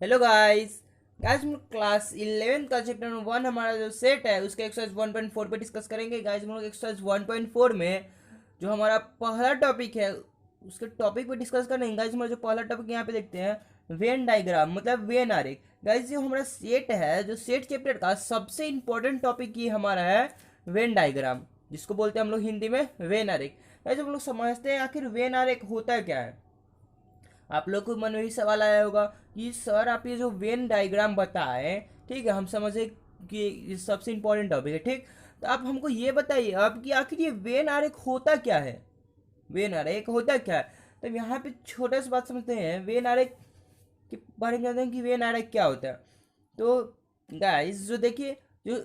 Hello guys. Guys हम लोग class 11 का चैप्टर नंबर 1 हमारा जो सेट है उसके एक्सरसाइज 1.4 पे डिस्कस करेंगे। गाइस हम लोग एक्सरसाइज 1.4 में जो हमारा पहला टॉपिक है उसके टॉपिक पे डिस्कस करेंगे। गाइस हमारा जो पहला टॉपिक यहाँ पे देखते हैं वेन डायग्राम मतलब वेन आरेख। गाइस जो हमारा सेट है जो सेट चैप्टर का सबसे इंपॉर्टेंट टॉपिक ये हमारा है वेन डायग्राम, जिसको बोलते हैं हम लोग हिंदी में वेन आरेख। गाइस हम लोग समझते हैं आखिर वेन आरेख होता क्या है। आप लोग को मन में भी सवाल आया होगा कि सर आप ये जो वेन डायग्राम बताएं, ठीक है हम समझे कि ये सबसे इंपॉर्टेंट टॉपिक है, ठीक। तो आप हमको ये बताइए अब कि आखिर ये वेन आरेख होता क्या है। वेन आरेख होता क्या है। तो यहाँ पे छोटा सा बात समझते हैं वेन आरेख के बारे में, जानते हैं कि वेन आरेख क्या होता है। तो गाइस जो देखिए, जो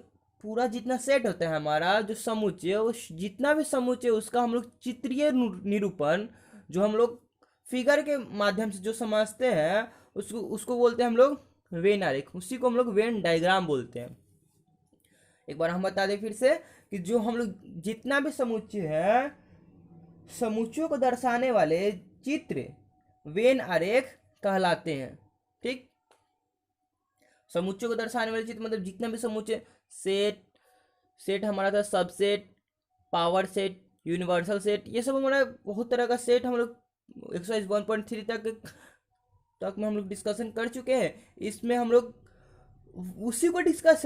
पूरा जितना सेट होता है हमारा जो समुच्चय, उस जितना भी समुच्चय उसका हम लोग चित्रीय निरूपण जो हम लोग फिगर के माध्यम से जो समझते हैं उसको उसको बोलते हैं हम लोग वेन आरेख। उसी को हम लोग वेन डायग्राम बोलते हैं। एक बार हम बता दें फिर से कि जो हम लोग जितना भी समुच्चय है, समुच्चयों को दर्शाने वाले चित्र वेन आरेख कहलाते हैं, ठीक। समुच्चयों को दर्शाने वाले चित्र मतलब जितना भी समुच्चय, सेट, सेट हमारा था subset, power set, universal set, ये सब हमारा बहुत तरह का सेट हम लोग एक्सरसाइज 1.3 तक में हम लोग डिस्कशन कर चुके हैं। इसमें हम लोग उसी को डिस्कस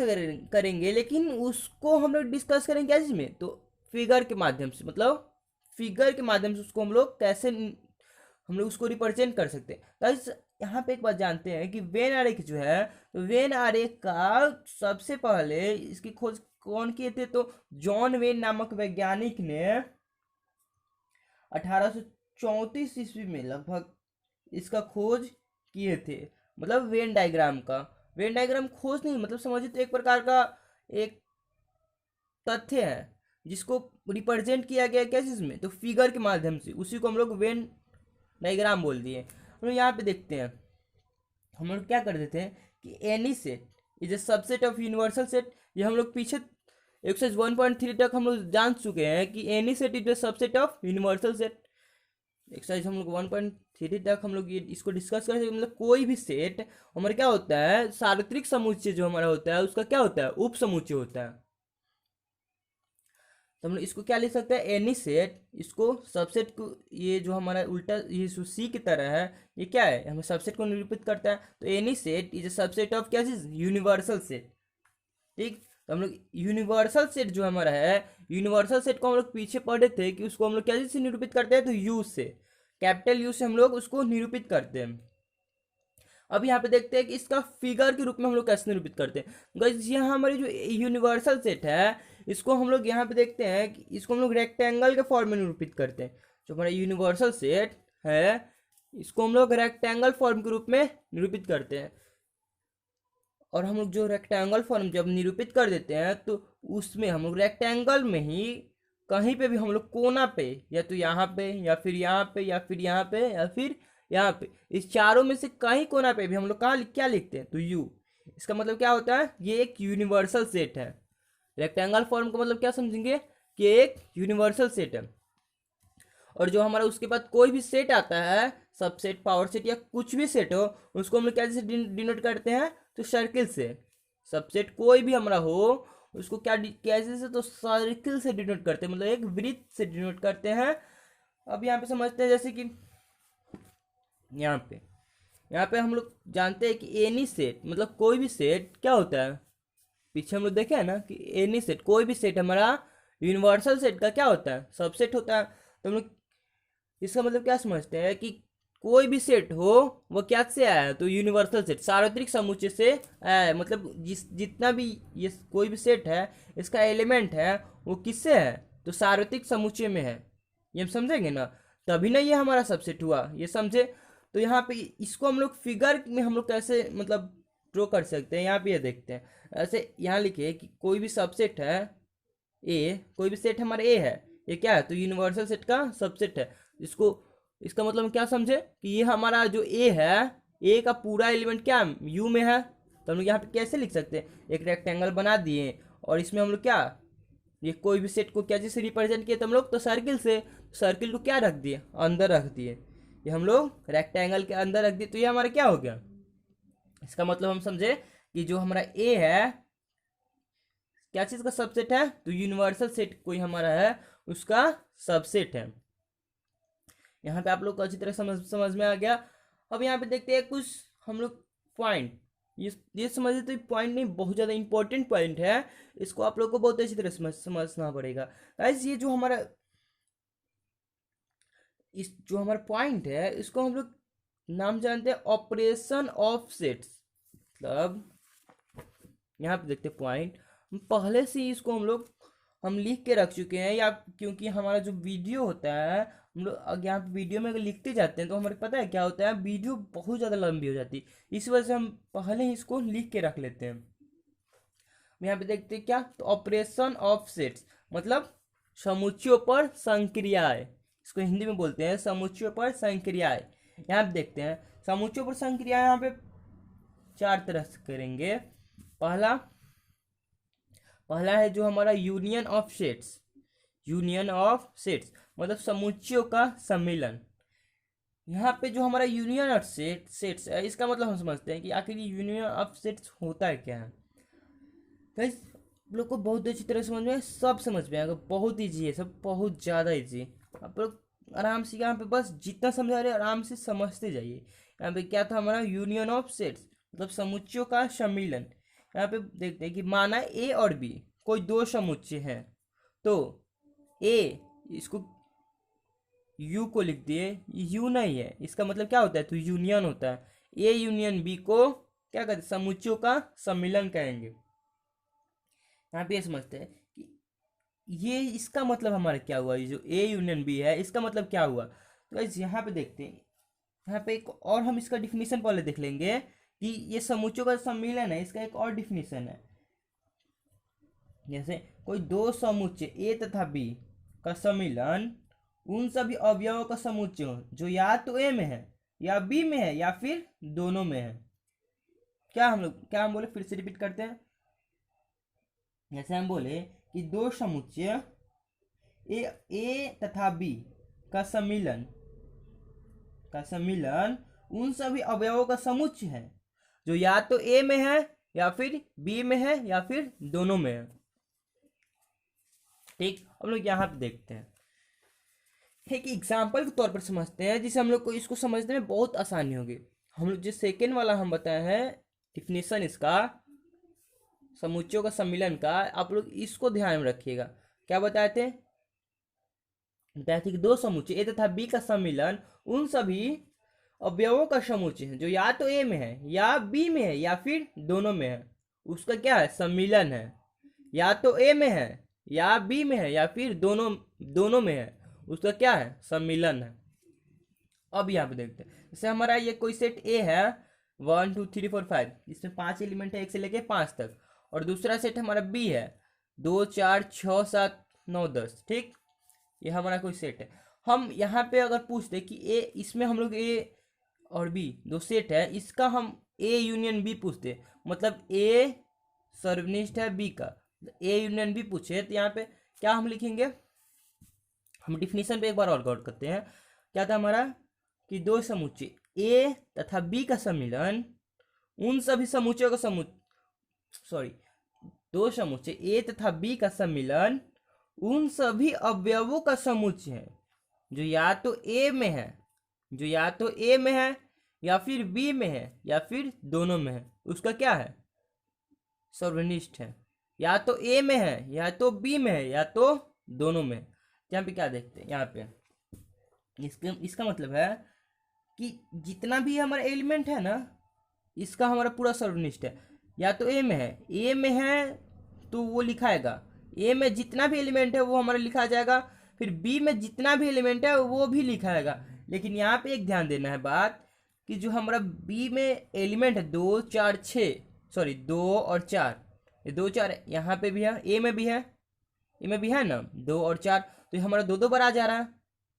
करेंगे, लेकिन उसको हम लोग डिस्कस करेंगे क्या जिसमें, तो फिगर के माध्यम से, मतलब फिगर के माध्यम से उसको हम लोग कैसे हम लोग उसको रिप्रेजेंट कर सकते हैं। गाइस यहाँ पे एक बात जानते हैं कि वेन आरेख जो है, तो वेन आरेख का सबसे पहले इसकी खोज कौन किए थे, तो जॉन वेन नामक वैज्ञानिक ने 1834 ईस्वी में लगभग इसका खोज किए थे। मतलब वेन डायग्राम का, वेन डायग्राम खोज नहीं मतलब समझिए तो एक प्रकार का एक तथ्य है जिसको रिप्रेजेंट किया गया क्या चीज में, तो फिगर के माध्यम से, उसी को हम लोग वेन डायग्राम बोल दिए। हम लोग यहाँ पे देखते हैं, हम लोग क्या कर देते हैं कि any set is a subset of universal set. ये हम लोग पीछे एक्सरसाइज 1.3 तक हम लोग जान चुके हैं कि any set is a subset of universal set. Exercise हम लोग 1.3 तक हम लोग ये इसको डिस्कस कर सकते, मतलब कोई भी सेट हमारा क्या होता है, सार्वत्रिक समुच्चय जो हमारा होता है उसका क्या होता है, उप समुच्चय होता है। तो हम लोग इसको क्या लिख सकते हैं, एनी सेट, इसको सबसेट को, ये जो हमारा उल्टा ये सी की तरह है, ये क्या है, हमें सबसेट को निरूपित करता है। तो any set is a subset of क्या चीज, यूनिवर्सल सेट, ठीक। तो हम लोग यूनिवर्सल सेट जो हमारा है, यूनिवर्सल सेट को हम लोग पीछे पढ़े थे कि उसको हम लोग क्या चीज से निरूपित करते हैं, तो यू से, कैपिटल यू से हम लोग उसको निरूपित करते हैं। अब यहाँ पे देखते हैं कि इसका फिगर के रूप में हम लोग कैसे निरूपित करते हैं। गाइस यहाँ हमारी जो यूनिवर्सल सेट है, इसको हम लोग यहाँ पे देखते हैं कि इसको हम लोग रेक्टेंगल के फॉर्म में निरूपित करते हैं। जो हमारा यूनिवर्सल सेट है इसको हम लोग रेक्टेंगल फॉर्म के रूप में निरूपित करते हैं। और हम लोग जो रेक्टेंगल फॉर्म जब निरूपित कर देते हैं तो उसमें हम लोग रेक्टेंगल में ही कहीं पे भी हम लोग कोना पे, या तो यहाँ पे या फिर यहाँ पे या फिर यहाँ पे या फिर यहाँ पे, इस चारों में से कहीं कोना पे भी हम लोग कहाँ क्या लिखते हैं, तो यू। इसका मतलब क्या होता है, ये एक यूनिवर्सल सेट है। रेक्टेंगल फॉर्म का मतलब क्या समझेंगे कि एक यूनिवर्सल सेट है। और जो हमारा उसके बाद कोई भी सेट आता है, सबसेट, पावर सेट या कुछ भी सेट हो, उसको हम लोग कैसे डिनोट करते हैं, तो सर्किल से। सबसेट कोई भी हमारा हो उसको क्या कैसे से, तो सर्किल से डिनोट करते हैं, मतलब एक वृत्त से डिनोट करते हैं। अब यहाँ पे समझते हैं जैसे कि यहाँ पे हम लोग जानते हैं कि एनी सेट मतलब कोई भी सेट क्या होता है, पीछे हम लोग देखे हैं ना कि एनी सेट कोई भी सेट हमारा यूनिवर्सल सेट का क्या होता है, सबसेट होता है। तो हम लोग इसका मतलब क्या समझते हैं कि कोई भी सेट हो वो क्या से आया है, तो यूनिवर्सल सेट, सार्वत्रिक समुच्चय से आया है। मतलब जितना भी ये कोई भी सेट है इसका एलिमेंट है वो किससे है, तो सार्वत्रिक समुच्चय में है। ये हम समझेंगे ना, तभी ना ये हमारा सबसेट हुआ, ये समझे। तो यहाँ पे इसको हम लोग फिगर में हम लोग कैसे मतलब ड्रॉ कर सकते हैं, यहाँ पे ये देखते हैं। ऐसे यहाँ लिखिए कि कोई भी सबसेट है ए, कोई भी सेट हमारा ए है, ये क्या है, तो यूनिवर्सल सेट का सबसेट है। इसको इसका मतलब हम क्या समझे कि ये हमारा जो ए है, ए का पूरा एलिमेंट क्या यू में है। तो हम लोग यहाँ पे कैसे लिख सकते हैं, एक रेक्टेंगल बना दिए और इसमें हम लोग क्या, ये कोई भी सेट को क्या जैसे रिप्रेजेंट किए, तो हम लोग तो सर्किल से, सर्किल को क्या रख दिए, अंदर रख दिए। ये हम लोग रेक्टेंगल के अंदर रख दिए, तो ये हमारा क्या हो गया, इसका मतलब हम समझे कि जो हमारा ए है क्या चीज़ का सबसेट है, तो यूनिवर्सल सेट कोई हमारा है उसका सबसेट है। यहाँ पे आप लोग को अच्छी तरह समझ में आ गया। अब यहाँ पे देखते हैं कुछ हम लोग पॉइंट, ये समझे तो पॉइंट नहीं, बहुत ज़्यादा इंपॉर्टेंट पॉइंट है, इसको आप लोग को बहुत अच्छी तरह समझना पड़ेगा गाइस। ये जो हमारा पॉइंट है इसको हम लोग नाम जानते हैं ऑपरेशन ऑफ सेट्स। मतलब यहाँ पे देखते हैं पॉइंट, पहले से ही इसको हम लिख के रख चुके हैं, या क्योंकि हमारा जो वीडियो होता है हम लोग यहाँ पे वीडियो में अगर लिखते जाते हैं तो हमारे पता है क्या होता है, वीडियो बहुत ज़्यादा लंबी हो जाती है, इस वजह से हम पहले ही इसको लिख के रख लेते हैं। यहाँ पे देखते हैं क्या, तो ऑपरेशन ऑफ सेट्स मतलब समुच्चयों पर संक्रियाएं, इसको हिंदी में बोलते हैं समुच्चयों पर संक्रियाएं। यहाँ पे देखते हैं समुच्चयों पर संक्रियाएं यहाँ पे 4 तरह से करेंगे। पहला है जो हमारा union of sets, union of sets मतलब समुच्चयों का सम्मिलन। यहाँ पे जो हमारा यूनियन ऑफ सेट्स है इसका मतलब हम समझते हैं कि आखिर यूनियन ऑफ सेट्स होता है क्या है। गाइस लोग को बहुत अच्छी तरह समझ में, सब समझ में आएगा, बहुत ईजी है सब, बहुत ज़्यादा ईजी। आप लोग आराम से यहाँ पे बस जितना समझा रहे आराम से समझते जाइए। यहाँ पे क्या था हमारा यूनियन ऑफ सेट्स मतलब समुच्चयों का सम्मिलन। यहाँ पे देखते हैं कि माना ए और बी कोई 2 समुच्चय हैं, तो ए इसको यू को लिख दिए, यू नहीं है इसका मतलब क्या होता है, तो यूनियन होता है। ए यूनियन बी को क्या कहते हैं, समुच्चयों का सम्मिलन कहेंगे। यहाँ पे ये समझते हैं कि ये इसका मतलब हमारा क्या हुआ, ये जो ए यूनियन बी है इसका मतलब क्या हुआ। तो गाइस यहाँ पे देखते हैं, यहाँ पे एक और हम इसका डिफिनीशन पहले देख लेंगे कि ये समुच्चयों का सम्मिलन है, इसका एक और डिफिनीशन है। जैसे कोई 2 समुच्चय ए तथा बी का सम्मिलन उन सभी अवयवों का समुच्चय हो जो या तो ए में है या बी में है या फिर दोनों में है। क्या हम बोले, फिर से रिपीट करते हैं। जैसे हम बोले कि 2 समुच्चय ए तथा बी का सम्मिलन उन सभी अवयवों का समुच्चय है जो या तो ए में है या फिर बी में है या फिर दोनों में है। ठीक, हम लोग यहाँ पे देखते हैं एक एग्जाम्पल के तौर पर समझते हैं जिससे हम लोग को इसको समझने में बहुत आसानी होगी। हम लोग जो सेकेंड वाला हम बताए हैं डिफिनेशन इसका समुच्चयों का सम्मिलन का, आप लोग इसको ध्यान में रखिएगा। क्या बताए थे कि 2 समुच्चय ए तथा बी का सम्मिलन उन सभी अवयवों का समुच्चय है जो या तो ए में है या बी में है या फिर दोनों में है, उसका क्या है, सम्मिलन है। या तो ए में है या बी में है या फिर दोनों में है, उसका क्या है, सम्मिलन है। अब यहाँ पे देखते हैं, जैसे हमारा ये कोई सेट ए है 1 2 3 4 5, इसमें 5 एलिमेंट है 1 से लेके 5 तक, और दूसरा सेट हमारा बी है 2 4 6 7 9 10। ठीक, ये हमारा कोई सेट है। हम यहाँ पे अगर पूछते कि ए, इसमें हम लोग ए और बी 2 सेट है, इसका हम ए यूनियन बी पूछते, मतलब ए सर्वनिष्ठ है बी का, ए यूनियन बी पूछे, तो यहाँ पे क्या हम लिखेंगे, हम डिफिनीशन पे एक बार और गौर करते हैं। क्या था हमारा कि 2 समुच्चय ए तथा बी का सम्मिलन उन सभी समुच्चयों का 2 समुच्चय ए तथा बी का सम्मिलन उन सभी अवयवों का समुच्चय है जो या तो ए में है या फिर बी में है या फिर दोनों में है, उसका क्या है, सर्वनिष्ठ है। या तो ए में है या तो बी में है या तो दोनों में। यहाँ पे क्या देखते हैं, यहाँ पे इसका मतलब है कि जितना भी हमारा एलिमेंट है ना इसका हमारा पूरा सर्वनिष्ठ है। या तो ए में है तो वो लिखाएगा, ए में जितना भी एलिमेंट है वो हमारा लिखा जाएगा, फिर बी में जितना भी एलिमेंट है वो भी लिखाएगा। लेकिन यहाँ पे एक ध्यान देना है बात कि जो हमारा बी में एलिमेंट है 2 4 6 2 और 4, ये 2 4 यहाँ पे भी है, ए में भी है ना 2 और 4, तो ये हमारा 2 बार आ जा रहा है,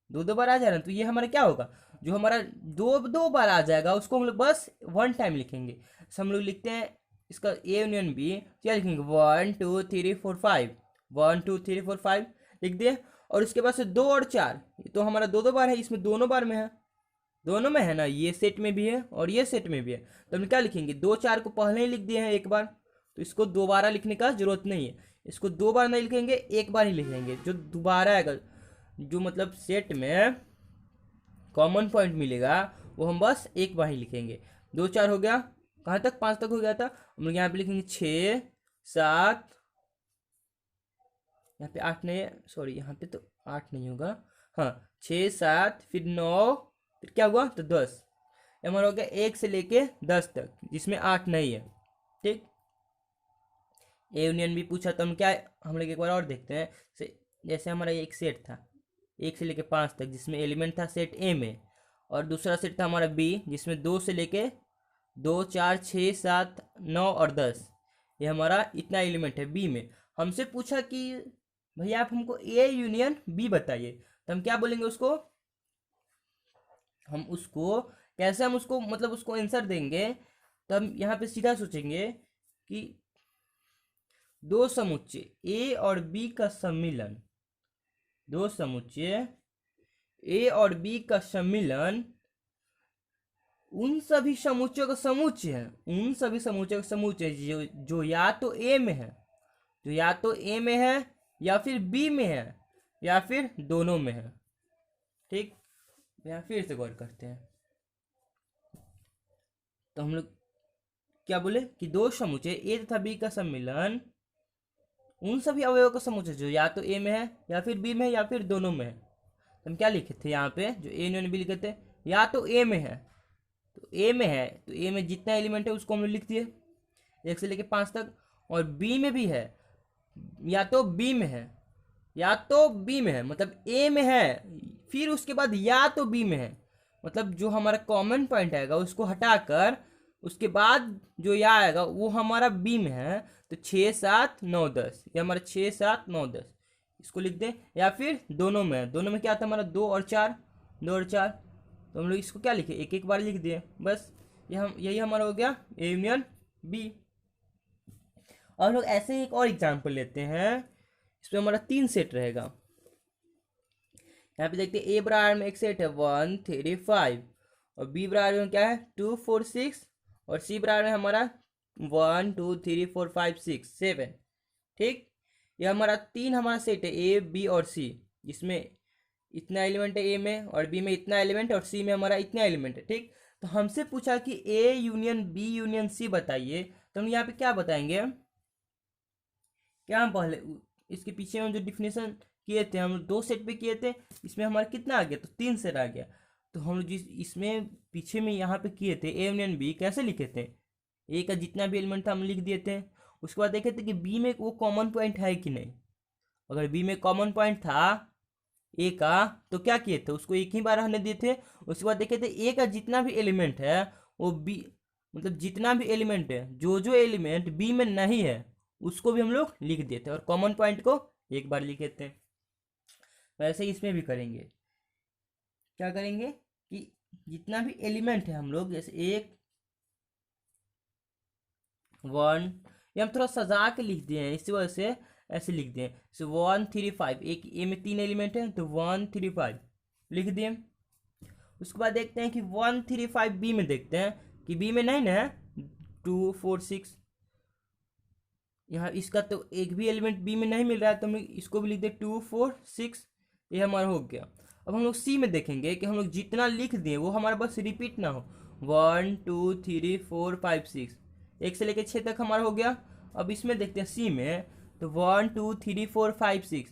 2 बार आ जा रहा है, तो ये हमारा क्या होगा, जो हमारा 2 बार आ जाएगा उसको हम लोग बस 1 टाइम लिखेंगे। तो हम लोग लिखते हैं इसका ए यूनियन बी, क्या लिखेंगे 1 2 3 4 5, 1 2 3 4 5 लिख दिए। और उसके बाद से 2 और 4 तो हमारा 2 बार है, इसमें दोनों बार में है, दोनों में है ना, ये सेट में भी है और ये सेट में भी है। तो हम क्या लिखेंगे, 2 4 को पहले ही लिख दिए हैं एक बार, तो इसको दोबारा लिखने का जरूरत नहीं है। इसको 2 बार नहीं लिखेंगे, एक बार ही लिखेंगे। जो दोबारा आएगा, जो मतलब सेट में कॉमन पॉइंट मिलेगा, वो हम बस एक बार ही लिखेंगे। 2 4 हो गया, कहाँ तक, 5 तक हो गया था। हम लोग यहाँ पे लिखेंगे 6 7, यहाँ पे 8 नहीं है, सॉरी यहाँ पे तो 8 नहीं होगा, हाँ 6 7, फिर 9, फिर क्या हुआ तो 10। हमारा हो गया 1 से लेके 10 तक, जिसमें 8 नहीं है। ठीक, ए यूनियन भी पूछा तो हम क्या, हम लोग एक बार और देखते हैं। जैसे हमारा एक सेट था 1 से लेके 5 तक, जिसमें एलिमेंट था सेट ए में, और दूसरा सेट था हमारा बी, जिसमें 2 से लेके 2 4 6 7 9 और 10। ये हमारा इतना एलिमेंट है बी में। हमसे पूछा कि भैया आप हमको ए यूनियन बी बताइए, तो हम क्या बोलेंगे उसको, हम उसको कैसे, हम उसको मतलब उसको आंसर देंगे। तो हम यहाँ पे सीधा सोचेंगे कि दो समुच्चय ए और बी का सम्मिलन, दो समुच्चय ए और बी का सम्मिलन उन सभी समुच्चयों का समुच्चय है, उन सभी समुच्चयों का समुच्चय जो या तो ए में है, जो या तो ए में है या फिर बी में है या फिर दोनों में है। ठीक, यहाँ फिर से गौर करते हैं। तो हम लोग क्या बोले कि दो समुच्चय ए तथा बी का सम्मिलन उन सभी अवयवों का समुच्चय जो या तो ए में है या फिर बी में है या फिर दोनों में है। तो हम क्या लिखे थे यहाँ पे, जो ए यूनियन बी लिखे थे, या तो ए में है, तो ए में है तो ए में जितना एलिमेंट है उसको हम लोग लिख दिए 1 से लेके 5 तक। और बी में भी है, या तो बी में है, या तो बी में है मतलब ए में है, फिर उसके बाद या तो बी में है, मतलब जो हमारा कॉमन पॉइंट आएगा उसको हटाकर उसके बाद जो या आएगा वो हमारा बी में है। तो 6 7 9 10, ये हमारा 6 7 9 10, इसको लिख दें। या फिर दोनों में है, दोनों में क्या था हमारा 2 और 4, 2 और 4, तो हम लोग इसको क्या लिखे, एक एक बार लिख दिए बस। ये हम यही हमारा हो गया ए यूनियन बी। और हम लोग ऐसे ही एक और एग्जाम्पल लेते हैं, इसमें हमारा 3 सेट रहेगा। यहाँ पे देखते हैं ए बराबर में एक सेट है 1 3 5, और बी बराबर में क्या है 2 4 6, और सी बराबर में हमारा 1 2 3 4 5 6 7। ठीक, ये हमारा 3 हमारा सेट है ए बी और सी, जिसमें इतना एलिमेंट है ए में और बी में इतना एलिमेंट और सी में हमारा इतना एलिमेंट है। ठीक, तो हमसे पूछा कि A union B union C बताइए, तो हम यहाँ पे क्या बताएंगे, क्या हम पहले इसके पीछे हम जो डिफिनेशन किए थे, हम 2 सेट पे किए थे, इसमें हमारा कितना आ गया तो 3 सेट आ गया। तो हम लोग जिस इसमें पीछे में यहाँ पे किए थे ए यूनियन बी, कैसे लिखे थे, ए का जितना भी एलिमेंट था हम लिख दिए थे। उसके बाद देखे थे कि बी में वो कॉमन पॉइंट है कि नहीं, अगर बी में कॉमन पॉइंट था ए का तो क्या किए थे, उसको एक ही बार रहने दिए थे। उसके बाद देखे थे ए का जितना भी एलिमेंट है वो बी, मतलब जितना भी एलिमेंट है, जो जो एलिमेंट बी में नहीं है उसको भी हम लोग लिख देते और कॉमन पॉइंट को एक बार लिख देते हैं। वैसे ही इसमें भी करेंगे, क्या करेंगे कि जितना भी एलिमेंट है हम लोग, जैसे 1 1, ये हम थोड़ा सजा के लिख दिए हैं, इसी वजह से ऐसे लिख दिए। जैसे 1 3 5, एक ए में 3 एलिमेंट है तो 1 3 5 लिख दिए। उसके बाद देखते हैं कि 1 3 5 बी में देखते हैं कि बी में नहीं ना है 2 4 6, यहाँ इसका तो एक भी एलिमेंट बी में नहीं मिल रहा है, तो हम इसको भी लिख दें 2 4 6, ये हमारा हो गया। अब हम लोग सी में देखेंगे कि हम लोग जितना लिख दिए वो हमारा बस रिपीट ना हो, 1 2 3 4 5 6, 1 से लेकर 6 तक हमारा हो गया। अब इसमें देखते हैं सी में, तो 1 2 3 4 5 6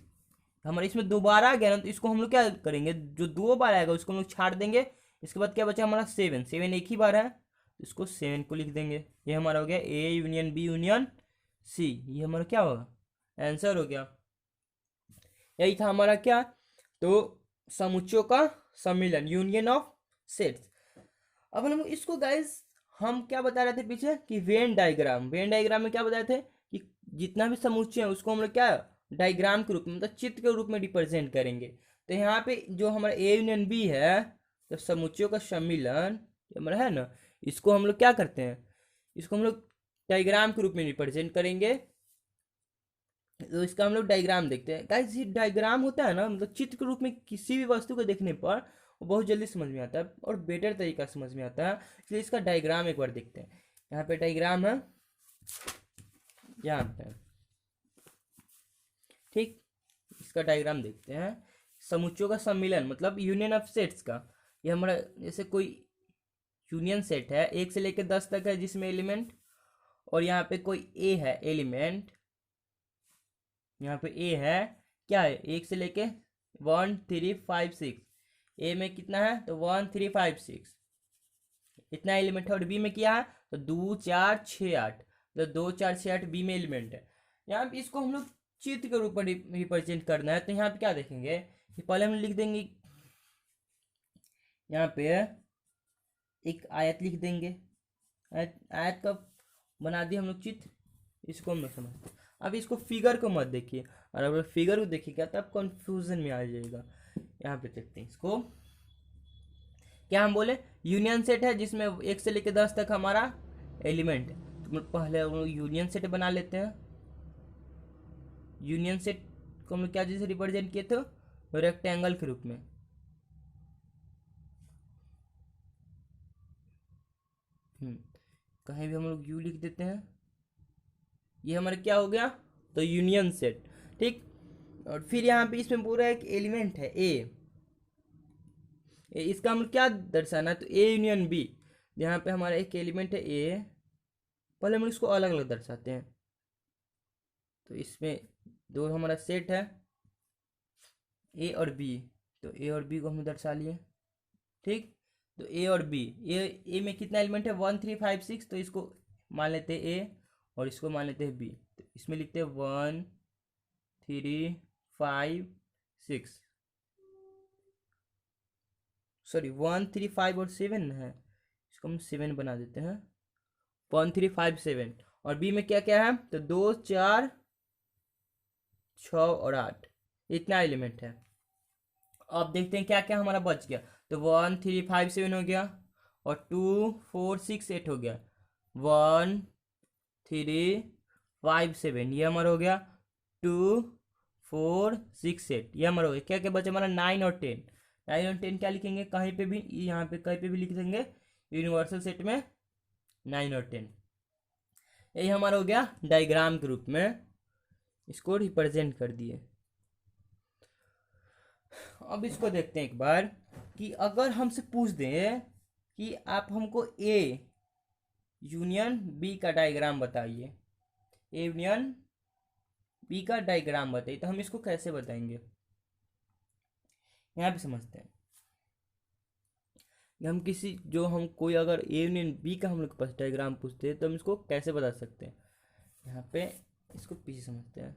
हमारे इसमें दोबारा आ गया ना, तो इसको हम लोग क्या करेंगे, जो 2 बार आएगा उसको हम लोग छाड़ देंगे। इसके बाद क्या बचा हमारा 7, 7 एक ही बार है तो इसको 7 को लिख देंगे। ये हमारा हो गया A union B union C, ये हमारा क्या होगा आंसर हो गया। यही था हमारा क्या, तो समुच्चयों का सम्मिलन, यूनियन ऑफ सेट्स। अब हम इसको गाइस हम क्या बता रहे थे पीछे कि वेन डायग्राम, वेन डायग्राम में क्या बताए थे कि जितना भी समुच्चय है उसको हम लोग क्या डायग्राम के रूप में, मतलब चित्र के रूप में रिप्रेजेंट करेंगे। तो यहाँ पे जो हमारा ए यूनियन बी है, तो समुच्चयों का सम्मिलन हमारा है ना, इसको हम लोग क्या करते हैं, इसको हम लोग डायग्राम के रूप में रिप्रेजेंट करेंगे। तो इसका हम लोग डायग्राम देखते हैं गाइस। ये डायग्राम होता है ना, मतलब चित्र के रूप में किसी भी वस्तु को देखने पर वो बहुत जल्दी समझ में आता है और बेटर तरीका से समझ में आता है, इसलिए इसका डायग्राम एक बार देखते हैं। यहाँ पे डायग्राम है, यहाँ पे ठीक, इसका डायग्राम देखते हैं। समुच्चयों का सम्मिलन मतलब यूनियन ऑफ सेट्स का, ये हमारा जैसे कोई यूनियन सेट है 1 से लेकर 10 तक है जिसमें एलिमेंट, और यहाँ पे कोई ए है एलिमेंट, यहाँ पे ए है, क्या है 1 से लेके 1 3 5 6, ए में कितना है तो 1 3 5 6 इतना एलिमेंट है, और बी में क्या है तो 2 4 6 8, तो 2 4 6 8 बी में एलिमेंट है। यहाँ पे इसको हम लोग चित्र के रूप में रिप्रेजेंट करना है, तो यहाँ पे क्या देखेंगे कि पहले हम लिख देंगे, यहाँ पे एक आयत लिख देंगे, आयत का बना दिया हम लोग चित्र, इसको हम लोग समझते हैं। अब इसको फिगर को मत देखिए, और अगर फिगर को देखिएगा तब कंफ्यूजन में आ जाएगा। यहाँ पे देखते हैं इसको, क्या हम बोले यूनियन सेट है जिसमें 1 से लेकर 10 तक हमारा एलिमेंट है, तो पहले हम लोग यूनियन सेट बना लेते हैं। यूनियन सेट को हम लोग क्या चीज़ से रिप्रेजेंट किए थे, रेक्टेंगल के रूप में। कहीं भी हम लोग यू लिख देते हैं, ये हमारा क्या हो गया तो यूनियन सेट, ठीक। और फिर यहाँ पे इसमें पूरा एक एलिमेंट है ए, इसका हम क्या दर्शाना है तो ए यूनियन बी, यहाँ पे हमारा एक एलिमेंट है ए, पहले हम इसको अलग अलग दर्शाते हैं। तो इसमें दो हमारा सेट है ए और बी, तो ए और बी को हम दर्शा लिए, ठीक। तो ए और बी, ए में कितना एलिमेंट है 1 3 5 6, तो इसको मान लेते हैं ए और इसको मान लेते हैं बी, तो इसमें लिखते हैं 1 3 5 6, सॉरी 1 3 5 और 7 है, इसको हम 7 बना देते हैं, 1 3 5 7। और बी में क्या क्या है तो 2 4 6 और 8, इतना एलिमेंट है। अब देखते हैं क्या क्या हमारा बच गया, तो 1 3 5 7 हो गया, और 2 4 6 8 हो गया, 1 3 5 7 ये हमारा हो गया, 2 4 6 8 ये हमारा हो गया। क्या क्या बचा हमारा 9 और 10, 9 और 10 क्या लिखेंगे कहीं पे भी, यहाँ पे कहीं पे भी लिख देंगे यूनिवर्सल सेट में 9 और 10। यही हमारा हो गया डायग्राम के रूप में, इसको रिप्रेजेंट कर दिए। अब इसको देखते हैं एक बार कि अगर हमसे पूछ दें कि आप हमको ए यूनियन बी का डायग्राम बताइए, ए यूनियन बी का डायग्राम बताइए, तो हम इसको कैसे बताएंगे, यहाँ पे समझते हैं। हम किसी जो हम कोई अगर ए यूनियन बी का हम लोग के पास डायग्राम पूछते हैं तो हम इसको कैसे बता सकते हैं, यहाँ पे इसको पीछे समझते हैं।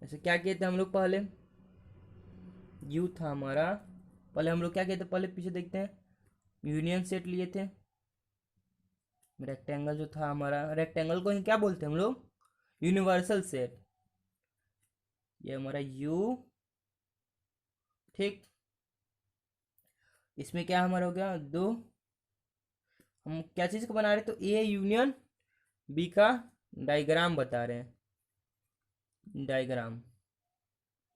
जैसे क्या किए थे हम लोग, पहले यू था हमारा, पहले हम लोग क्या किए थे, पहले पीछे देखते हैं, यूनियन सेट लिए थे, रेक्टेंगल जो था हमारा, रेक्टेंगल को ही क्या बोलते हैं हम लोग यूनिवर्सल सेट, ये हमारा यू, ठीक। इसमें क्या हमारा हो गया 2, हम क्या चीज़ को बना रहे तो ए यूनियन बी का डायग्राम बता रहे हैं, डायग्राम।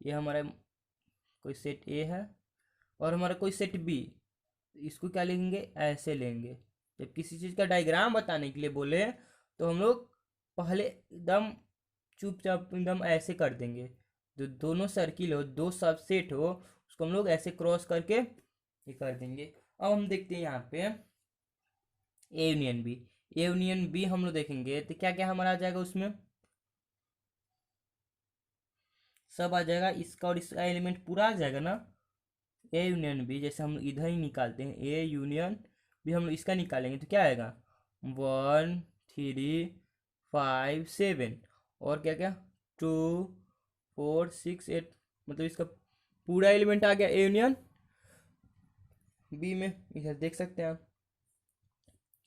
ये हमारा कोई सेट ए है और हमारा कोई सेट बी, इसको क्या लेंगे ऐसे लेंगे। जब किसी चीज़ का डायग्राम बताने के लिए बोले तो हम लोग पहले एकदम चुपचाप एकदम ऐसे कर देंगे, जो दोनों सर्किल हो, दो सब सेट हो, उसको हम लोग ऐसे क्रॉस करके ये कर देंगे। अब हम देखते हैं यहाँ पे A union B, A union B हम लोग देखेंगे तो क्या क्या हमारा आ जाएगा, उसमें सब आ जाएगा, इसका और इसका एलिमेंट पूरा आ जाएगा ना। ए यूनियन बी जैसे हम इधर ही निकालते हैं, ए यूनियन बी हम लोग इसका निकालेंगे तो क्या आएगा 1 3 5 7, और क्या क्या 2 4 6 8, मतलब इसका पूरा एलिमेंट आ गया ए यूनियन बी में, इधर देख सकते हैं आप,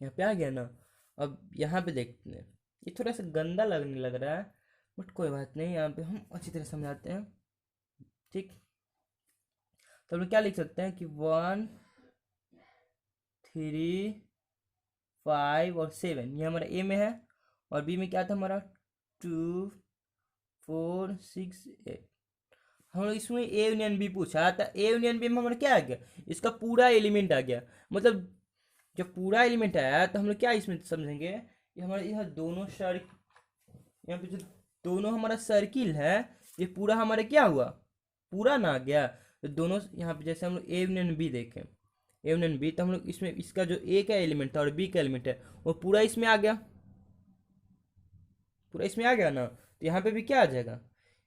यहाँ पे आ गया ना। अब यहाँ पे देखते हैं, ये थोड़ा सा गंदा लगने लग रहा है बट कोई बात नहीं, यहाँ पे हम अच्छी तरह समझाते हैं, ठीक। तो हम लोग क्या लिख सकते हैं कि 1 3 5 और 7 ये हमारा ए में है, और बी में क्या था हमारा 2 4 6 8। हम लोग इसमें ए यूनियन बी पूछा था, ए यूनियन बी में हमारा क्या आ गया, इसका पूरा एलिमेंट आ गया। मतलब जब पूरा एलिमेंट आया तो हम लोग क्या इसमें समझेंगे, ये हमारे यहाँ दोनों यहाँ पे जो दोनों हमारा सर्किल है, ये पूरा हमारा क्या हुआ, पूरा ना आ गया। तो दोनों यहाँ पे जैसे हम लोग ए यूनियन बी देखें, ए यूनियन बी, तो हम लोग इसमें इसका जो ए का एलिमेंट था और बी का एलिमेंट है वो पूरा इसमें आ गया, पूरा इसमें आ गया ना। तो यहाँ पे भी क्या आ जाएगा,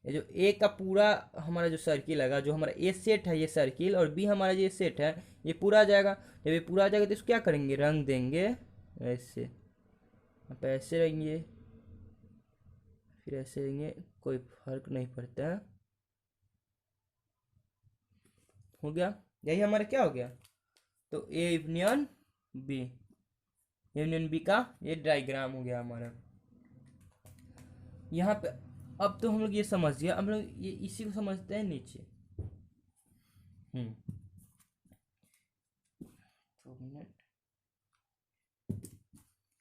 ये जो ए का पूरा हमारा जो सर्किल आएगा, जो हमारा ए सेट है ये सर्किल, और बी हमारा ये सेट है, ये पूरा आ जाएगा। जब ये पूरा आ जाएगा तो इसको क्या करेंगे, रंग देंगे ऐसे, आप ऐसे रहेंगे फिर ऐसे रहेंगे, कोई फर्क नहीं पड़ता है। हो गया, यही हमारा क्या हो गया, तो A union B, union B का ये डायग्राम हो गया हमारा यहाँ पे। अब तो हम लोग ये समझ गया, हम लोग ये इसी को समझते हैं नीचे। हम्म, तो मिनट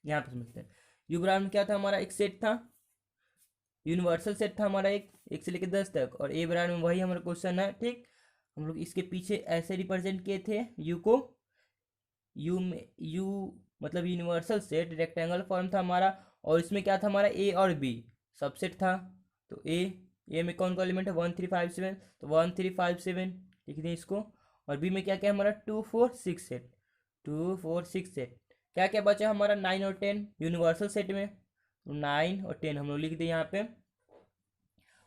यहाँ पे समझते हैं। यू ब्रांड में क्या था, हमारा एक सेट था, यूनिवर्सल सेट था हमारा, एक से लेकर 10 तक, और ए ब्रांड में वही हमारा क्वेश्चन है। ठीक, हम लोग इसके पीछे ऐसे रिप्रेजेंट किए थे यू को, यू में यू मतलब यूनिवर्सल सेट रेक्टेंगल फॉर्म था हमारा, और इसमें क्या था हमारा ए और बी सबसेट था। तो ए में कौन कौन एलिमेंट है, 1 3 5 7, तो 1 3 5 7 लिख दें इसको। और बी में क्या क्या हमारा 2 4 6 सेट, 2 4 6 सेट। क्या क्या बचा हमारा 9 और 10 यूनिवर्सल सेट में, तो 9 और 10 हम लोग लिख दें यहाँ पे।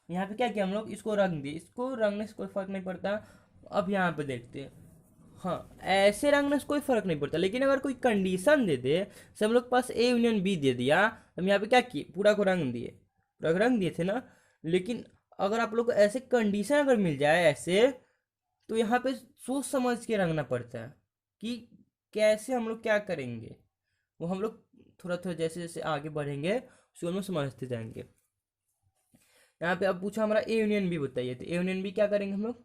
यहाँ पे क्या किया हम लोग, इसको रंग दिए, इसको रंगने से कोई फर्क नहीं पड़ता। अब यहाँ पे देखते हैं, हाँ ऐसे रंगने से कोई फर्क नहीं पड़ता, लेकिन अगर कोई कंडीशन दे दे, जैसे हम लोग पास ए यूनियन बी दे दिया, हम यहाँ पे क्या किए, पूरा को रंग दिए, पूरा को रंग दिए थे ना। लेकिन अगर आप लोग को ऐसे कंडीशन अगर मिल जाए ऐसे, तो यहाँ पे सोच समझ के रंगना पड़ता है कि कैसे हम लोग क्या करेंगे। वो हम लोग थोड़ा थोड़ा जैसे जैसे आगे बढ़ेंगे उसको हम लोग समझते जाएंगे। यहाँ पे अब पूछा हमारा ए यूनियन बी बताइए, तो ए यूनियन बी क्या करेंगे हम लोग,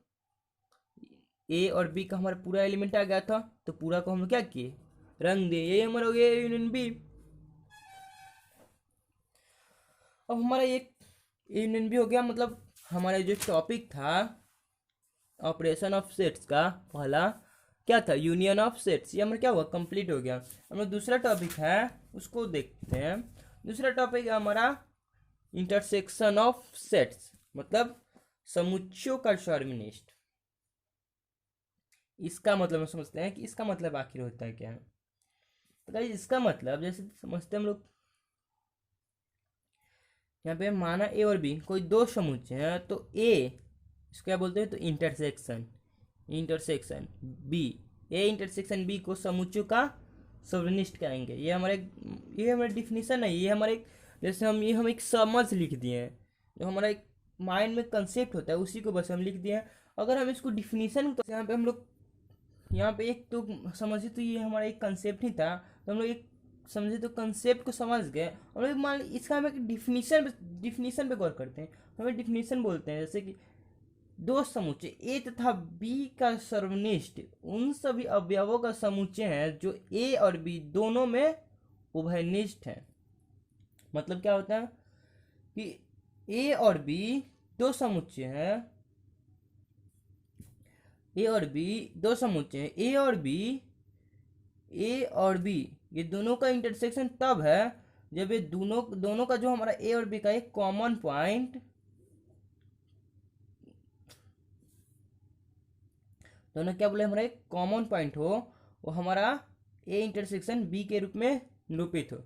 ए और बी का हमारा पूरा एलिमेंट आ गया था, तो पूरा को हम लोग क्या किए, रंग दिए, ये हमारा हो गया ए यूनियन बी। अब हमारा एक ए यूनियन बी हो गया, मतलब हमारा जो टॉपिक था ऑपरेशन ऑफ सेट्स का पहला क्या था, यूनियन ऑफ सेट्स, ये हमारा क्या हुआ, कंप्लीट हो गया। हमारा दूसरा टॉपिक है उसको देखते हैं। दूसरा टॉपिक है हमारा इंटरसेक्शन ऑफ सेट्स, मतलब समुच्चयों का शर्मिनिस्ट। इसका मतलब हम समझते हैं कि इसका मतलब आखिर होता है क्या है। तो गाइस इसका मतलब जैसे समझते हैं हम लोग, यहाँ पे माना ए और बी कोई दो समुच्चय हैं, तो ए इसको क्या बोलते हैं, तो intersection, intersection B, A intersection B को समुच्चयों का सर्वनिष्ठ कहेंगे। ये हमारा डिफिनीशन है, ये हमारे जैसे हम एक समझ लिख दिए हैं, जो हमारा एक माइंड में कंसेप्ट होता है उसी को बस हम लिख दिए हैं। अगर हम इसको डिफिनीशन, तो यहाँ पे हम लोग यहाँ पे एक तो समझे, तो ये हमारा एक कंसेप्ट ही था, तो हम लोग एक समझे तो कंसेप्ट को समझ गए। हम लोग मान इसका हम एक डिफिनीशन पे गौर करते हैं। हमें डिफिनीशन बोलते हैं जैसे कि दो समुच्चय ए तथा बी का सर्वनिष्ठ उन सभी अवयवों का समुच्चय है जो ए और बी दोनों में उभयनिष्ठ है। मतलब क्या होता है कि ए और बी दो समुच्चय हैं, ए और बी दो समुच्चय हैं, ए और बी ये दोनों का इंटरसेक्शन तब है जब ये दोनों दोनों का जो हमारा ए और बी का एक कॉमन पॉइंट, दोनों क्या बोले, हमारा एक कॉमन पॉइंट हो, वो हमारा ए इंटरसेक्शन बी के रूप में निरूपित हो।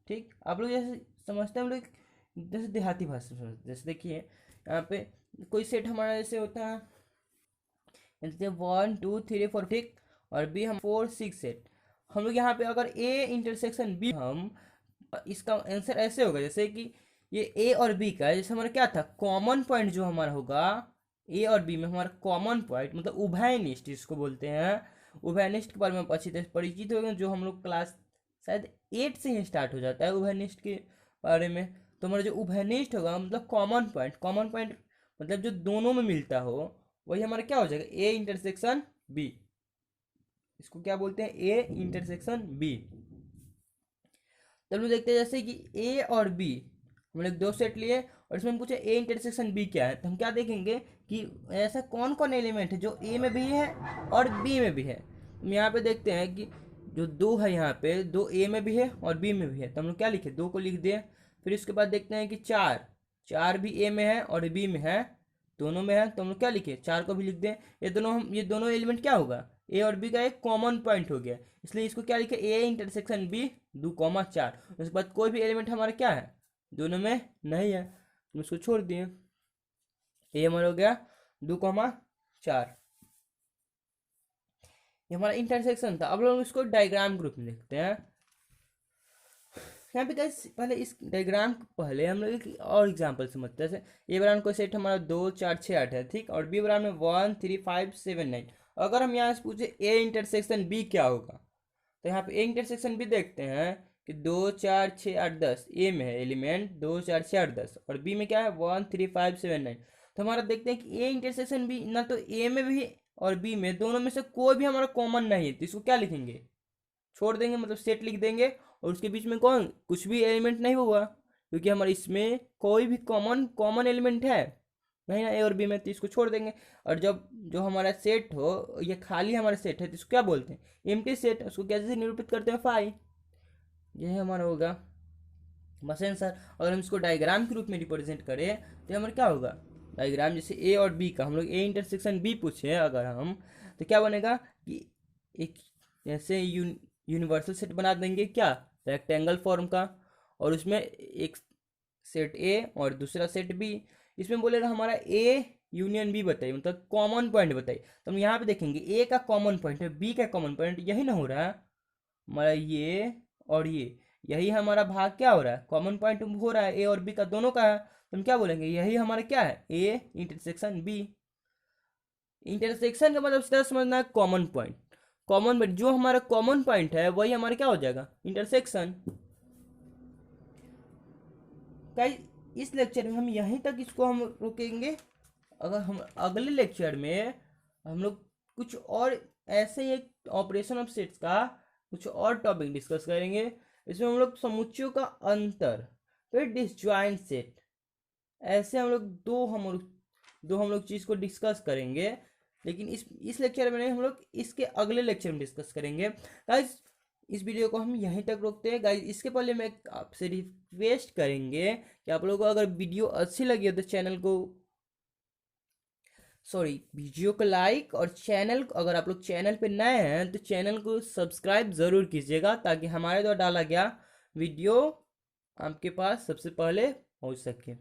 ठीक, आप लोग जैसे समझते हैं, हम लोग जैसे देहाती भाषा में समझते, जैसे देखिए यहाँ पे कोई सेट हमारा जैसे होता है 1 2 3 4, ठीक, और बी हम 4 6 सेट। हम लोग यहाँ पे अगर ए इंटरसेक्शन बी, हम इसका आंसर ऐसे होगा जैसे कि ये ए और बी का जैसे हमारा क्या था, कॉमन पॉइंट जो हमारा होगा ए और बी में, हमारा कॉमन पॉइंट मतलब उभयनिष्ठ जिसको बोलते हैं। उभयनिष्ठ के बारे में अच्छी तरह परिचित हो गए, जो हम लोग क्लास शायद 8 से ही स्टार्ट हो जाता है उभयनिष्ठ के बारे में। तो हमारा जो उभयनिष्ठ होगा मतलब कॉमन पॉइंट मतलब जो दोनों में मिलता हो, वही हमारा क्या हो जाएगा, ए इंटरसेक्शन बी। इसको क्या बोलते हैं, ए इंटरसेक्शन बी। तब लोग देखते हैं जैसे कि ए और बी हम लोग दो सेट लिए, और इसमें हम पूछे ए इंटरसेक्शन बी क्या है, तो हम क्या देखेंगे कि ऐसा कौन कौन एलिमेंट है जो ए में भी है और बी में भी है। हम यहाँ पे देखते हैं कि जो दो है यहाँ पे, दो ए में भी है और बी में भी है, तो हम लोग क्या लिखे, दो को लिख दिए। फिर उसके बाद देखते हैं कि चार, चार भी ए में है और बी में है, दोनों में है, तो हम लोग क्या लिखे, चार को भी लिख दें। ये दोनों एलिमेंट क्या होगा, ए और बी का एक कॉमन पॉइंट हो गया, इसलिए इसको क्या लिखे, ए इंटरसेक्शन बी 2,4। उसके बाद कोई भी एलिमेंट हमारा क्या है, दोनों में नहीं है, तो इसको छोड़ दिए। ए हमारा हो गया 2,4। ये हमारा इंटरसेक्शन था। अब लोग इसको डायग्राम ग्रुप में देखते हैं। यहाँ पे गाइस पहले इस डायग्राम पहले हम लोग एक और एग्जांपल समझते हैं। जैसे ए बराबर कोई सेट हमारा 2 4 6 8 है, ठीक, और बी बराबर में 1 3 5 7 9। अगर हम यहाँ से पूछे ए इंटरसेक्शन बी क्या होगा, तो यहाँ पे ए इंटरसेक्शन बी देखते हैं कि 2 4 6 8 10 ए में है एलिमेंट 2 4 6 8 10, और बी में क्या है 1 3 5 7 9। तो हमारा देखते हैं कि ए इंटरसेक्शन बी ना तो ए में भी और बी में, दोनों में से कोई भी हमारा कॉमन नहीं है, तो इसको क्या लिखेंगे, छोड़ देंगे, मतलब सेट लिख देंगे। और उसके बीच में कौन कुछ भी एलिमेंट नहीं होगा, क्योंकि हमारे इसमें कोई भी कॉमन कॉमन एलिमेंट है नहीं ना ए और बी में, तो इसको छोड़ देंगे। और जब जो हमारा सेट हो, ये खाली हमारा सेट है, तो इसको क्या बोलते हैं, एम्प्टी सेट। उसको कैसे निरूपित करते हैं, फाई। यही हमारा होगा बस आंसर। अगर हम इसको डायग्राम के रूप में रिप्रेजेंट करें तो हमारा क्या होगा, डायग्राम जैसे ए और बी का, हम लोग ए इंटरसेक्शन बी पूछे अगर हम, तो क्या बनेगा कि एक ऐसे यूनिवर्सल सेट बना देंगे क्या, रेक्टेंगल फॉर्म का, और उसमें एक सेट ए और दूसरा सेट बी। इसमें बोलेगा हमारा ए यूनियन बी बताइए, मतलब कॉमन पॉइंट बताइए। तो हम यहाँ पे देखेंगे ए का कॉमन पॉइंट है, बी का कॉमन पॉइंट, यही ना हो रहा है हमारा, ये और ये, यही हमारा भाग क्या हो रहा है, कॉमन पॉइंट हो रहा है, ए और बी का दोनों का है, तो हम क्या बोलेंगे, यही हमारा क्या है, ए इंटरसेक्शन बी। इंटरसेक्शन का मतलब सीधा समझना है कॉमन पॉइंट, कॉमन पॉइंट जो हमारा कॉमन पॉइंट है वही हमारा क्या हो जाएगा, इंटरसेक्शन। गाइस इस लेक्चर में हम यहीं तक इसको हम रुकेंगे। अगर हम अगले लेक्चर में हम लोग कुछ और ऐसे ही एक ऑपरेशन ऑफ सेट्स का कुछ और टॉपिक डिस्कस करेंगे। इसमें हम लोग समुच्चयों का अंतर, फिर डिसजॉइंट सेट, ऐसे दो हम लोग चीज़ को डिस्कस करेंगे। लेकिन इस लेक्चर में नहीं, हम लोग इसके अगले लेक्चर में डिस्कस करेंगे। गाइस इस वीडियो को हम यहीं तक रोकते हैं। गाइस इसके पहले मैं आपसे रिक्वेस्ट करेंगे कि आप लोगों को अगर वीडियो अच्छी लगी हो तो वीडियो को लाइक, और चैनल, अगर आप लोग चैनल पे नए हैं तो चैनल को सब्सक्राइब ज़रूर कीजिएगा, ताकि हमारे द्वारा डाला गया वीडियो आपके पास सबसे पहले पहुंच सके।